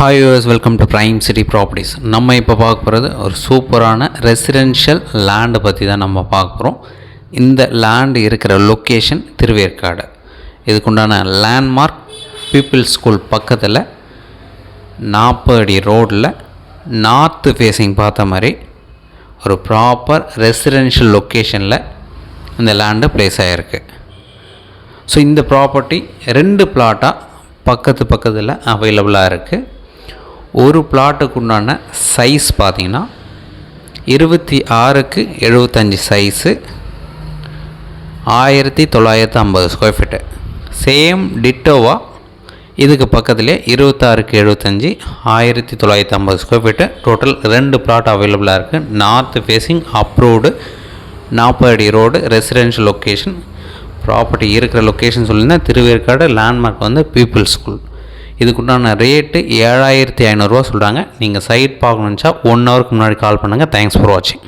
Hi US, welcome to prime city properties. நம்ம இப்போ பார்க்க போகிறது ஒரு சூப்பரான ரெசிடென்ஷியல் லேண்டு பற்றி தான் நம்ம பார்க்க போகிறோம். இந்த லேண்டு இருக்கிற லொக்கேஷன் திருவேற்காடு. இதுக்குண்டான லேண்ட்மார்க் பீப்புள்ஸ் ஸ்கூல் பக்கத்தில் 40 அடி ரோடில் நார்த்து ஃபேஸிங் பார்த்த மாதிரி ஒரு ப்ராப்பர் ரெசிடென்ஷியல் லொக்கேஷனில் இந்த லேண்டு ப்ளேஸ் ஆகிருக்கு. ஸோ இந்த ப்ராப்பர்ட்டி 2 பிளாட்டாக பக்கத்தில் அவைலபிளாக இருக்குது. ஒரு பிளாட்டுக்கு உண்டான சைஸ் பார்த்திங்கன்னா 26க்கு 75 சைஸு, 1950 ஸ்கொயர் ஃபீட்டு. சேம் டிட்டோவாக இதுக்கு பக்கத்துலேயே 26க்கு 75, 1950 ஸ்கொயர் ஃபீட்டு. டோட்டல் 2 பிளாட் அவைலபிளாக இருக்குது. நார்த் ஃபேஸிங் அப்ரூவ்டு 40 அடி ரோடு ரெசிடென்ஷியல் லொக்கேஷன். ப்ராப்பர்ட்டி இருக்கிற லொக்கேஷன் சொல்லியிருந்தேன் திருவேற்காடு. லேண்ட்மார்க் வந்து பீப்புள்ஸ் ஸ்கூல். இதுக்குண்டான ரேட்டு 7500 ரூபா சொல்கிறாங்க. நீங்கள் சைட் பார்க்கணுன்னு 1 ஹவருக்கு முன்னாடி கால் பண்ணுங்கள். தேங்க்ஸ் ஃபார் வாட்சிங்.